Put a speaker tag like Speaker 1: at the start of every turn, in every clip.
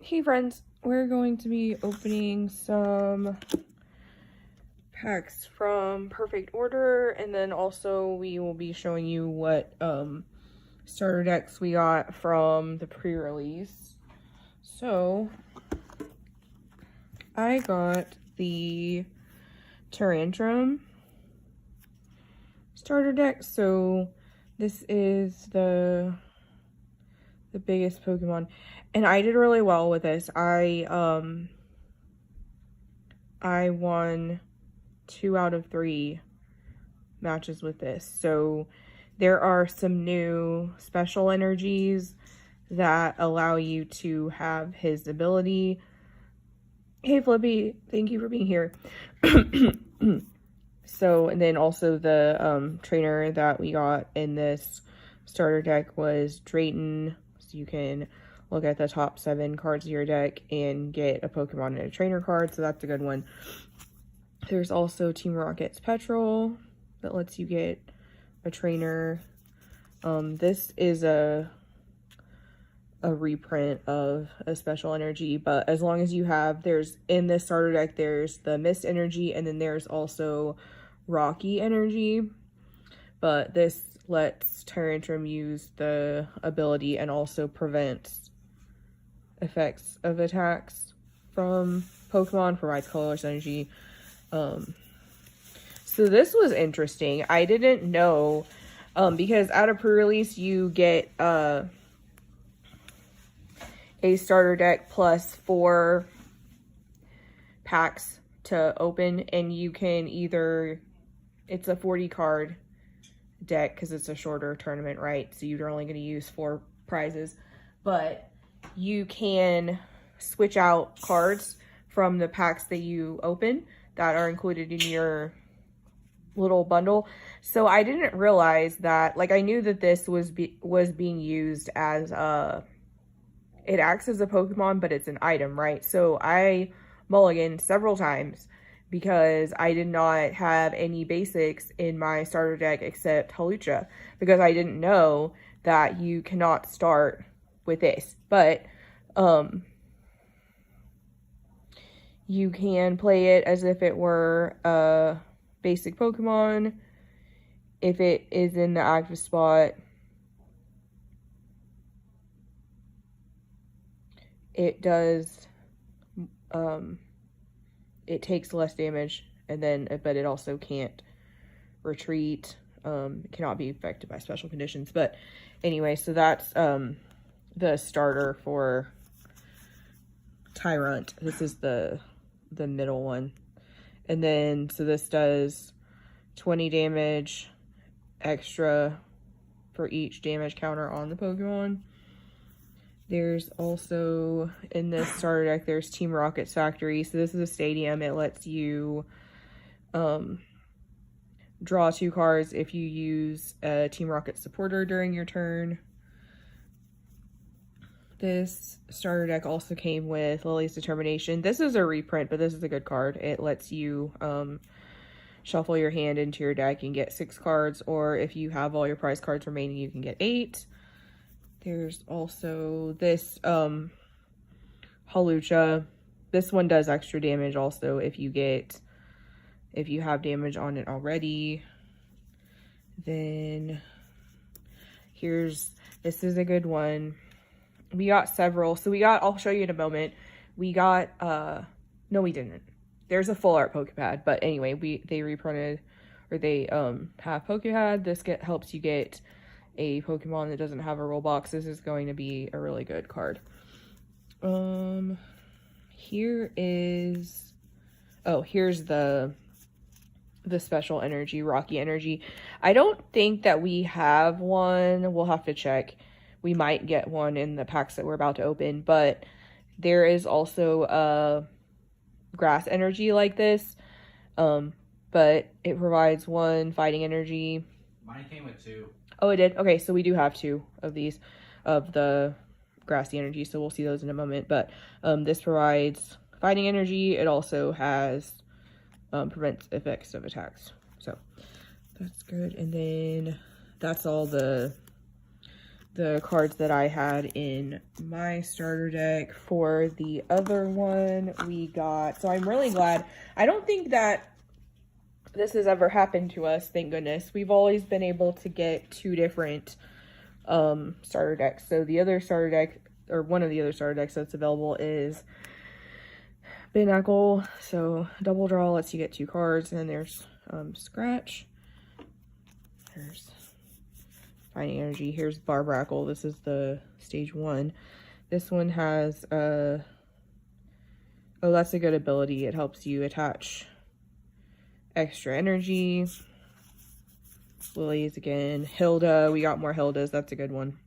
Speaker 1: Hey friends, we're going to be opening some packs from Perfect Order, and then also we will be showing you what starter decks we got from the pre-release. So I got the Tyrantrum starter deck. So this is the biggest Pokemon, and I did really well with this. I won 2 out of 3 matches with this. So there are some new special energies that allow you to have his ability. Hey Flippy, thank you for being here. So, and then also the trainer that we got in this starter deck was Drayton. So you can look at the top 7 cards of your deck and get a Pokemon and a trainer card. So that's a good one. There's also Team Rocket's Petrol that lets you get a trainer. This is a reprint of a special energy, but as long as you have, in this starter deck, there's the Mist energy, and then there's also Rocky energy, but this lets Tyrantrum use the ability and also prevents effects of attacks from Pokemon, provides colorless energy. So this was interesting. I didn't know, because at a pre-release you get a starter deck plus 4 packs to open, and you can either, it's a 40 card deck because it's a shorter tournament, right? So you're only going to use 4 prizes, but you can switch out cards from the packs that you open that are included in your little bundle. So I didn't realize that, like, I knew that this was being used as it acts as a Pokemon, but it's an item, right? So I mulliganed several times because I did not have any basics in my starter deck except Hawlucha, because I didn't know that you cannot start with this. But you can play it as if it were a basic Pokemon if it is in the active spot. It does, it takes less damage, and then, but it also can't retreat. It cannot be affected by special conditions. But anyway, so that's the starter for Tyrant. This is the middle one. And then, so this does 20 damage extra for each damage counter on the Pokemon. There's also, in this starter deck, there's Team Rocket's Factory. So this is a stadium. It lets you draw 2 cards if you use a Team Rocket supporter during your turn. This starter deck also came with Lily's Determination. This is a reprint, but this is a good card. It lets you shuffle your hand into your deck and get 6 cards, or if you have all your prize cards remaining, you can get 8. There's also this Hawlucha. This one does extra damage also if you have damage on it already. Then this is a good one. We got several. So I'll show you in a moment. We got, no we didn't. There's a full art Pokepad, but anyway, they reprinted, or they have Pokepad. This helps you get a Pokemon that doesn't have a roll box. This is going to be a really good card. Here's the special energy, Rocky energy. I don't think that we have one. We'll have to check. We might get one in the packs that we're about to open, but there is also a grass energy like this, but it provides 1 fighting energy.
Speaker 2: Mine came with 2.
Speaker 1: Oh, it did? Okay, so we do have 2 of these, of the grassy energy, so we'll see those in a moment. But this provides fighting energy. It also has prevents effects of attacks. So that's good. And then that's all the the cards that I had in my starter deck. For the other one, we got, so I'm really glad. I don't think that this has ever happened to us, thank goodness. We've always been able to get 2 different starter decks. So the other starter deck, or one of the other starter decks that's available, is Pinnacle. So double draw lets you get 2 cards, and then there's Scratch. There's Finding Energy. Here's Barbrackle. This is the stage 1. This one has oh, that's a good ability. It helps you attach extra energy. Lilies again. Hilda. We got more Hildas. That's a good one.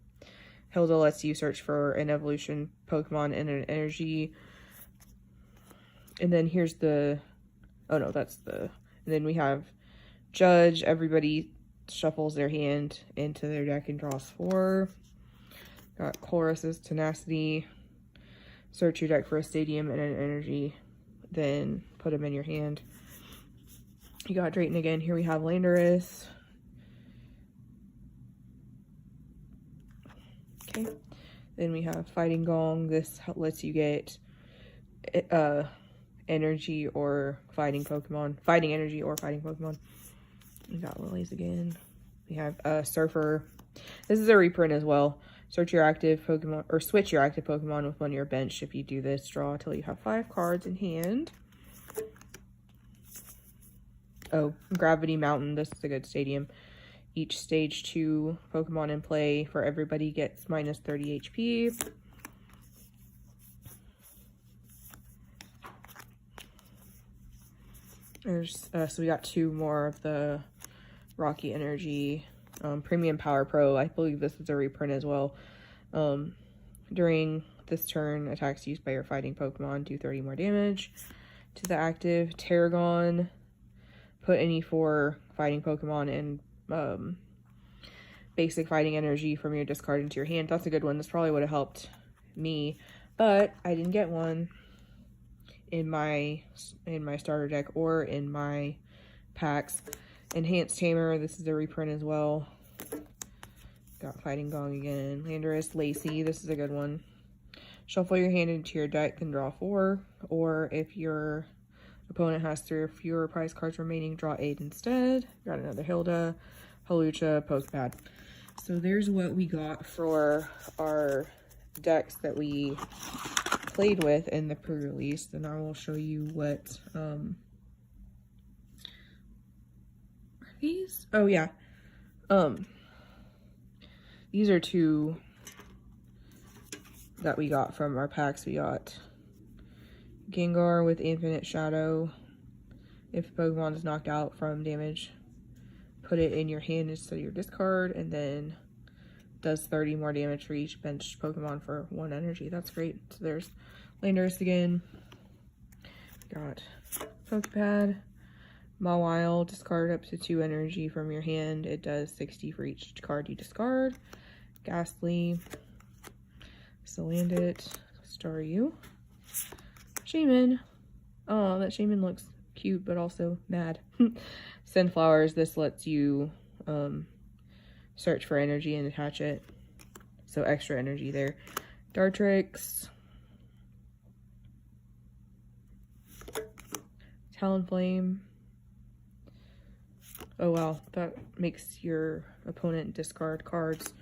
Speaker 1: Hilda lets you search for an evolution Pokemon and an energy. And then here's the, oh no, that's the, and then we have Judge. Everybody shuffles their hand into their deck and draws 4. Got Chorus's Tenacity. Search your deck for a stadium and an energy, then put them in your hand. You got Drayton again. Here we have Landorus. Okay. Then we have Fighting Gong. This lets you get energy or fighting Pokemon. Fighting energy or fighting Pokemon. We got Lilies again. We have Surfer. This is a reprint as well. Search your active Pokemon, or switch your active Pokemon with one of your bench. If you do this, draw until you have 5 cards in hand. Oh, Gravity Mountain. This is a good stadium. Each stage 2 Pokemon in play for everybody gets minus 30 HP. There's so we got 2 more of the Rocky Energy. Premium Power Pro. I believe this is a reprint as well. During this turn, attacks used by your fighting Pokemon do 30 more damage to the active. Tarragon. Put any 4 fighting Pokemon in basic fighting energy from your discard into your hand. That's a good one. This probably would have helped me, but I didn't get one in my starter deck or in my packs. Enhanced Tamer. This is a reprint as well. Got Fighting Gong again. Landorus, Lacey. This is a good one. Shuffle your hand into your deck and draw 4. Or if your opponent has 3 or fewer prize cards remaining, draw 8 instead. Got another Hilda, Hawlucha, Pokepad. So there's what we got for our decks that we played with in the pre-release. And I will show you what are these? Oh yeah. These are 2 that we got from our packs. We got Gengar with Infinite Shadow. If Pokemon is knocked out from damage, put it in your hand instead of your discard, and then does 30 more damage for each bench Pokemon for 1 energy. That's great. So there's Landorus again. Got Pokepad. Mawile, discard up to 2 energy from your hand. It does 60 for each card you discard. Ghastly. Salandit. Staryu. Shaman. Oh, that Shaman looks cute, but also mad. Sunflowers. This lets you search for energy and attach it. So extra energy there. Dartrix. Talonflame. Oh wow, that makes your opponent discard cards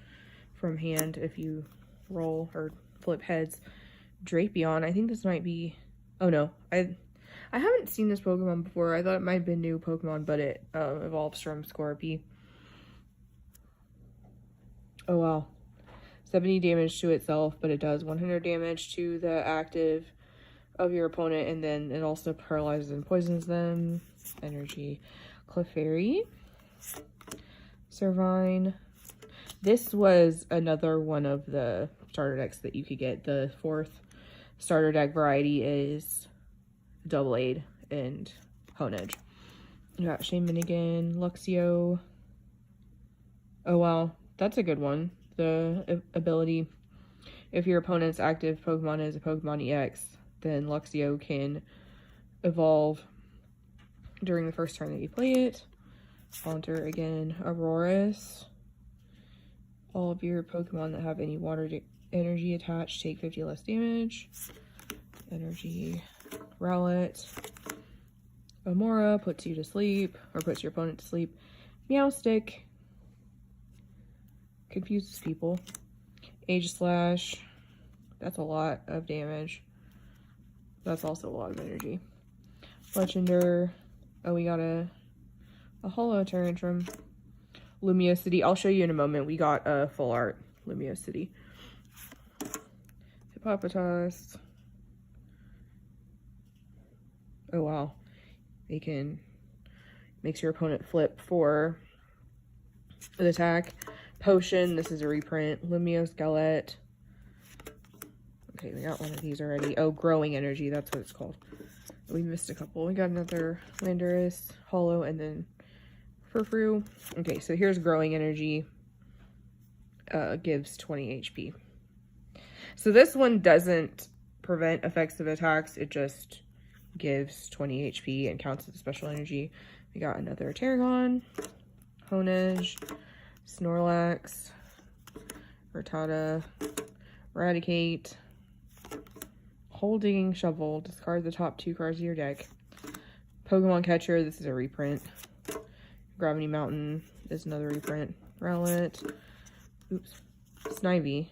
Speaker 1: from hand if you roll or flip heads. Drapion, I think this might be, oh no, I haven't seen this Pokemon before. I thought it might have been new Pokemon, but it evolves from Scorpy. Oh wow, 70 damage to itself, but it does 100 damage to the active of your opponent, and then it also paralyzes and poisons them. Energy. Clefairy. Servine. This was another one of the starter decks that you could get. The 4th starter deck variety is Double Aid and Honedge. You got Shaman again. Luxio. Oh wow, that's a good one. The ability, if your opponent's active Pokemon is a Pokemon EX, then Luxio can evolve during the first turn that you play it. Haunter again. Aurorus. All of your Pokemon that have any water energy attached take 50 less damage. Energy Rowlet. Amora puts you to sleep, or puts your opponent to sleep. Meowstick confuses people. Aegislash, that's a lot of damage. That's also a lot of energy. Fletchinder, oh, we got a Holo Tantrum. Lumiosity, I'll show you in a moment. We got a full art Lumiosity. Hippopotas. Oh wow, they can makes your opponent flip for the attack. Potion, this is a reprint. Lumioskelet. Okay, we got one of these already. Oh, Growing Energy, that's what it's called. We missed a couple. We got another Landorus, Holo, and then Furfrou. Okay, so here's Growing Energy. Gives 20 HP. So this one doesn't prevent effects of attacks. It just gives 20 HP and counts as special energy. We got another Tarragon, Honedge, Snorlax, Rattata, Eradicate, Hole Digging Shovel, discard the top 2 cards of your deck. Pokemon Catcher, this is a reprint. Gravity Mountain is another reprint. Rowlet, oops, Snivy,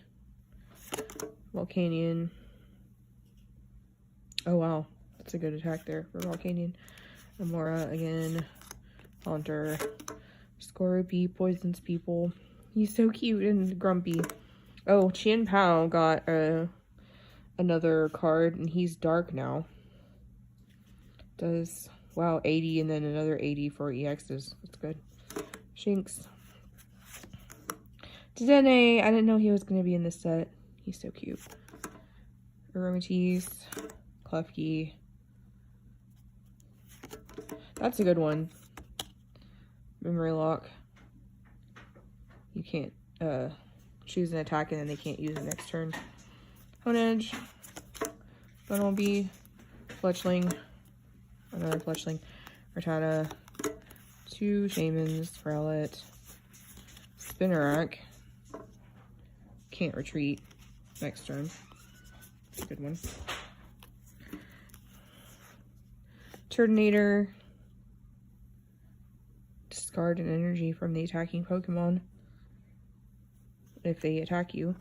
Speaker 1: Volcanion. Oh wow, that's a good attack there for Volcanion. Amora again, Haunter, Scorpy poisons people. He's so cute and grumpy. Oh, Chien Pao got another card, and he's dark now. Does, wow, 80 and then another 80 for EXs. That's good. Shinx. Dedenne, I didn't know he was going to be in this set. He's so cute. Aromatisse, Klefki. That's a good one. Memory Lock. You can't choose an attack and then they can't use it next turn. Honedge, Bunnelby, Fletchling, another Fletchling, Rattata, 2 Shamans, Rowlet, Spinarak, can't retreat next turn. That's a good one. Turtonator, discard an energy from the attacking Pokemon if they attack you.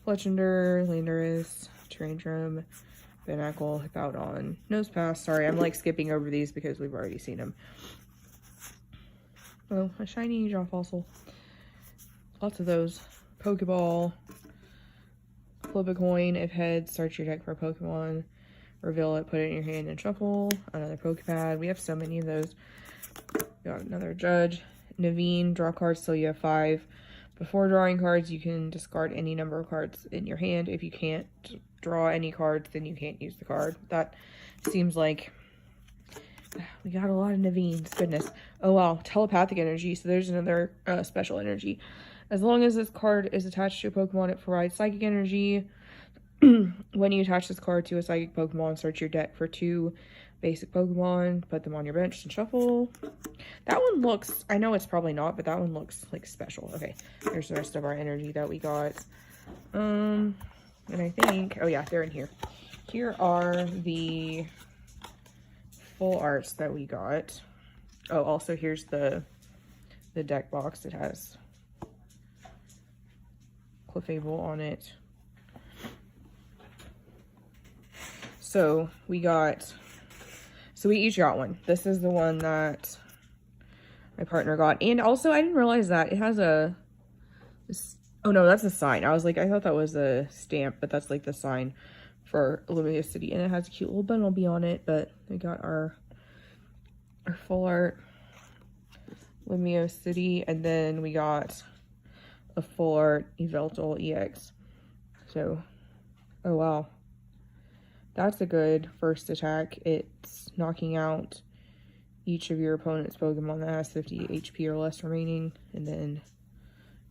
Speaker 1: Fletchinder, Landorus, Tantrum, Binacle, Hippowdon, Nosepass. Sorry, I'm like skipping over these because we've already seen them. Oh, a shiny Jaw Fossil. Lots of those. Pokeball. Flip a coin. If heads, search your deck for a Pokemon. Reveal it, put it in your hand and shuffle. Another Pokepad. We have so many of those. Got another Judge. Naveen, draw cards till you have 5. Before drawing cards, you can discard any number of cards in your hand. If you can't draw any cards, then you can't use the card. That seems like we got a lot of Naveens. Goodness. Oh, wow. Telepathic Energy. So there's another special energy. As long as this card is attached to a Pokemon, it provides Psychic Energy. When you attach this card to a Psychic Pokemon, search your deck for 2 basic Pokemon, put them on your bench and shuffle. That one looks, I know it's probably not, but that one looks like special. Okay, here's the rest of our energy that we got. And I think, oh yeah, they're in here. Here are the full arts that we got. Oh, also here's the deck box. It has Clefable on it. So we each got one. This is the one that my partner got. And also, I didn't realize that it has oh no, that's a sign. I was like, I thought that was a stamp, but that's like the sign for Lumiosity. And it has a cute little Bunnelby on it, but we got our full art Lumiosity, and then we got a full art Yveltal EX. So, oh wow. That's a good first attack. It's knocking out each of your opponent's Pokemon that has 50 HP or less remaining. And then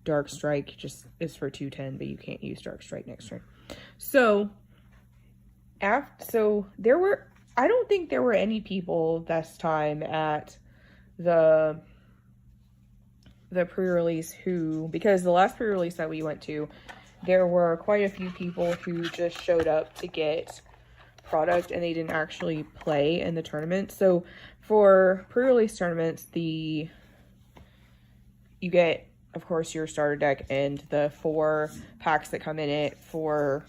Speaker 1: Dark Strike just is for 210, but you can't use Dark Strike next turn. So, I don't think there were any people this time at the the pre-release because the last pre-release that we went to, there were quite a few people who just showed up to get product and they didn't actually play in the tournament. So for pre-release tournaments, you get, of course, your starter deck and the 4 packs that come in it. For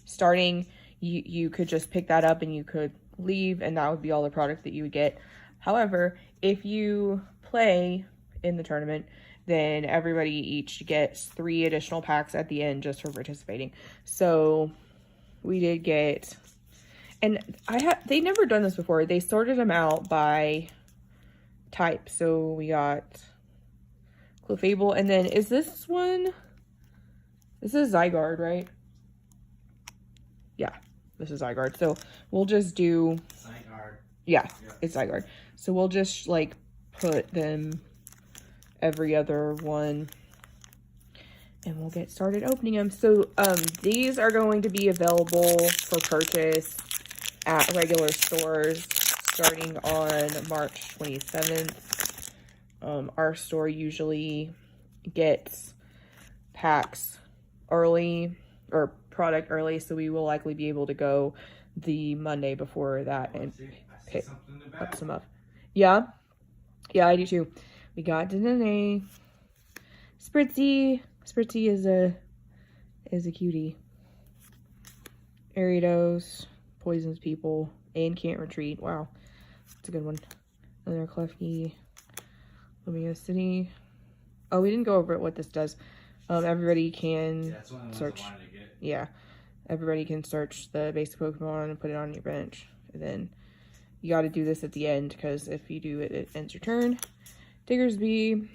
Speaker 1: starting, you could just pick that up and you could leave, and that would be all the product that you would get. However, if you play in the tournament, then everybody each gets 3 additional packs at the end just for participating. So we did get, and they never done this before. They sorted them out by type. So we got Clefable, and then is this one? This is Zygarde, right? Yeah, this is Zygarde. So we'll just do
Speaker 2: Zygarde.
Speaker 1: Yeah, it's Zygarde. So we'll just like put them every other one, and we'll get started opening them. So these are going to be available for purchase at regular stores starting on March 27th. Our store usually gets packs early, or product early, so we will likely be able to go the Monday before that and pick up some up. Yeah, I do too. We got Dene, Spritzy. Spritzy is a cutie. Ariados, poisons people, and can't retreat. Wow, that's a good one. Another Klefki. Lumia City. Oh, we didn't go over what this does. Everybody can search. Yeah, everybody can search the basic Pokemon and put it on your bench. And then you got to do this at the end, because if you do it, it ends your turn. Diggersby.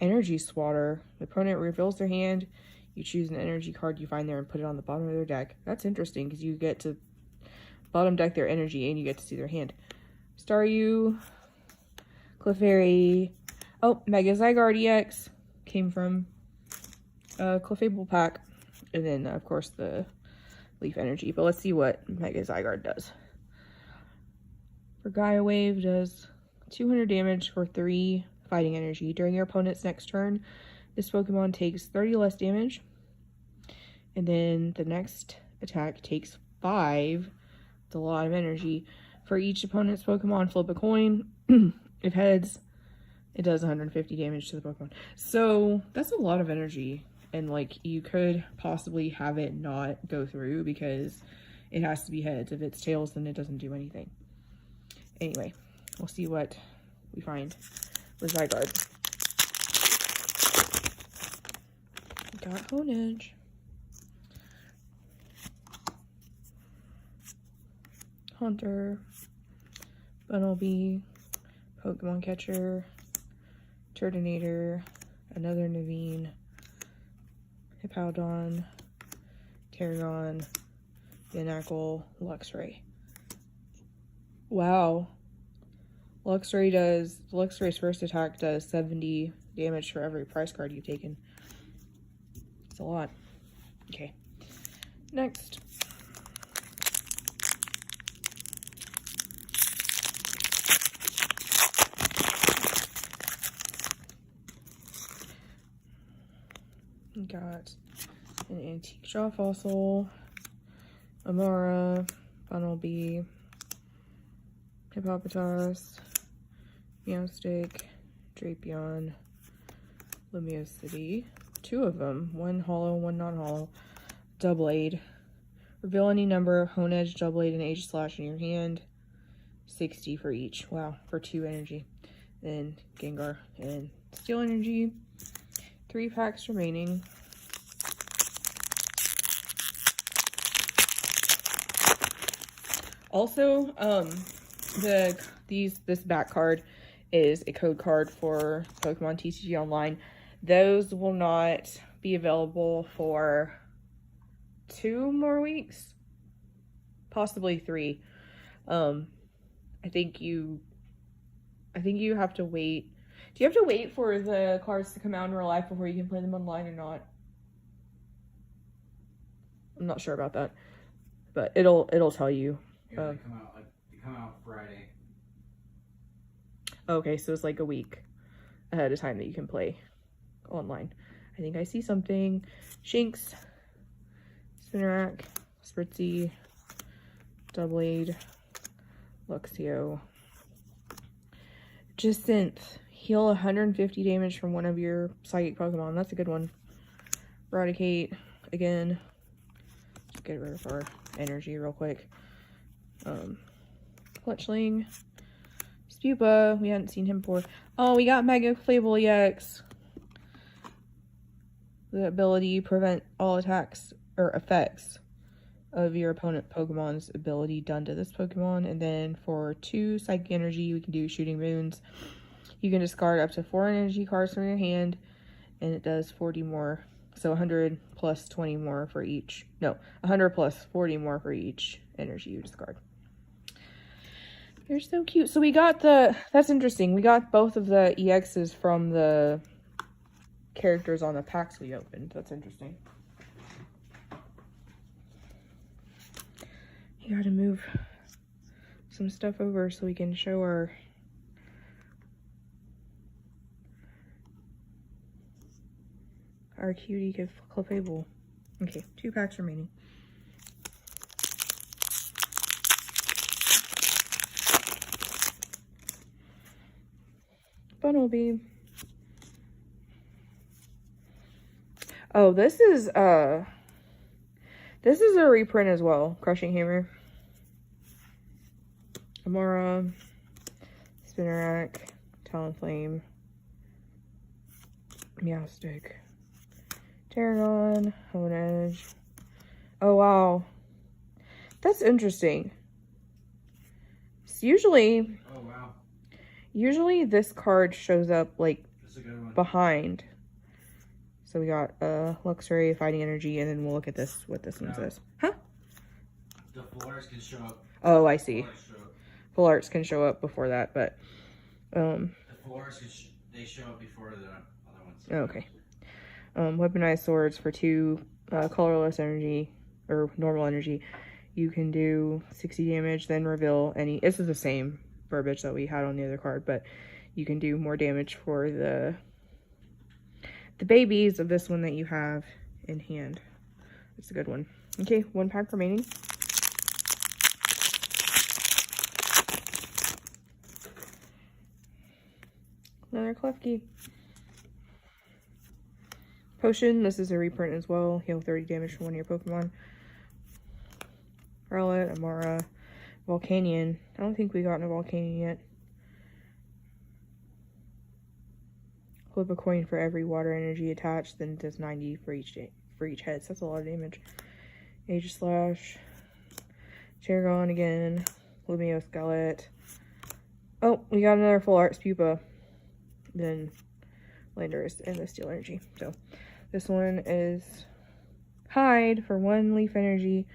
Speaker 1: Energy Swatter. The opponent reveals their hand. You choose an energy card you find there and put it on the bottom of their deck. That's interesting, because you get to bottom deck their energy and you get to see their hand. Staryu. Clefairy. Oh, Mega Zygarde EX came from a Clefable pack. And then, of course, the Leaf Energy. But let's see what Mega Zygarde does. For Gaia Wave, does 200 damage for 3 fighting energy. During your opponent's next turn, this Pokemon takes 30 less damage. And then the next attack takes 5. It's a lot of energy. For each opponent's Pokemon, flip a coin. If heads, it does 150 damage to the Pokemon. So that's a lot of energy. And like, you could possibly have it not go through because it has to be heads. If it's tails, then it doesn't do anything. Anyway, we'll see what we find with Zygarde. Got Honedge. Hunter. Bunnelby. Pokemon Catcher. Turtonator. Another Naveen. Hippowdon. Tarragon. Binacle. Luxray. Wow. Luxray's first attack does 70 damage for every prize card you've taken. It's a lot. Okay. Next. We got an Antique Jaw Fossil, Amara, Bunnelby, Hippopotas, Meowstic, Drapion, Lumia City. 2 of them. 1 hollow, 1 non-hollow. Doublade. Reveal any number of Honedge, Doublade, and Aegislash in your hand. 60 for each. Wow, for 2 energy. Then Gengar and Steel Energy. 3 packs remaining. Also, this back card is a code card for Pokemon TCG Online. Those will not be available for 2 more weeks, possibly 3. I think you have to wait. Do you have to wait for the cards to come out in real life before you can play them online or not? I'm not sure about that, but it'll tell you.
Speaker 2: Yeah, they come out Friday.
Speaker 1: Okay, so it's like a week. ahead of time that you can play online. I think I see something. Shinx, Spinarak, Spritzy, Doublade, Luxio, Jacynth. Heal 150 damage from one of your psychic Pokemon. That's a good one. Eradicate again. Get rid of our energy real quick. Fletchling, Spupa. We hadn't seen him before. Oh, we got Mega Clayble EX. The ability prevent all attacks or effects of your opponent Pokemon's ability done to this Pokemon. And then for 2 psychic energy, we can do shooting moons. You can discard up to 4 energy cards from your hand, and it does 40 more. So 100 plus 20 more for each. No, 100 plus 40 more for each energy you discard. They're so cute. So we got that's interesting. We got both of the EXs from the characters on the packs we opened. That's interesting. You gotta move some stuff over so we can show our cutie Clefable. Okay, 2 packs remaining. Bunnelby. Oh, this is a reprint as well. Crushing Hammer. Amara. Spinarak. Talonflame. Meowstic. Terragon, Hone Edge. Oh, wow. That's interesting. It's usually...
Speaker 2: Oh, wow.
Speaker 1: Usually this card shows up, like, behind. So we got Luxray, Fighting Energy, and then we'll look at this, what this one says. Huh?
Speaker 2: The full arts can show up.
Speaker 1: Oh, I see. Full arts can show up before that, but...
Speaker 2: The full arts, they show up before the other ones.
Speaker 1: Okay. Weaponized swords for 2 colorless energy or normal energy. You can do 60 damage, then reveal any. This is the same verbiage that we had on the other card, but you can do more damage for the babies of this one that you have in hand. It's a good one. Okay, 1 pack remaining. Another Klefki. Potion, this is a reprint as well. Heal 30 damage from one of your Pokemon. Rowlet, Amara, Volcanion. I don't think we got a Volcanion yet. Flip a coin for every water energy attached, then it does 90 for each head. So that's a lot of damage. Aegislash. Terragon again. Lumio Skelet. Oh, we got another full art Spupa. Then Landorus and the Steel Energy. So this one is Hide for 1 leaf energy.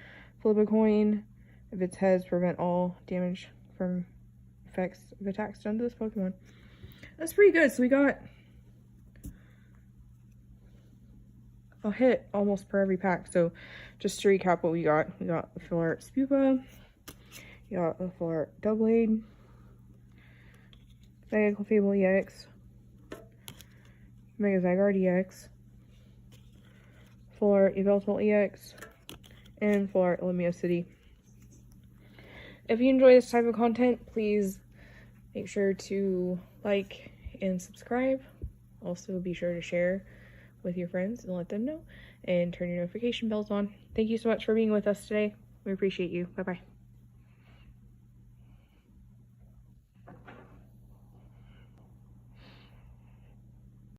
Speaker 1: Flip a coin. If its heads, prevent all damage from effects of attacks done to this Pokemon. That's pretty good. So we got a hit almost per every pack. So just to recap what we got a full art Spupa. You got a full art Doublade. Mega Clefable EX. Mega Zygarde EX. Full art Yveltal EX. And full art Lumio City. If you enjoy this type of content, please make sure to like and subscribe. Also, be sure to share with your friends and let them know. And turn your notification bells on. Thank you so much for being with us today. We appreciate you. Bye-bye.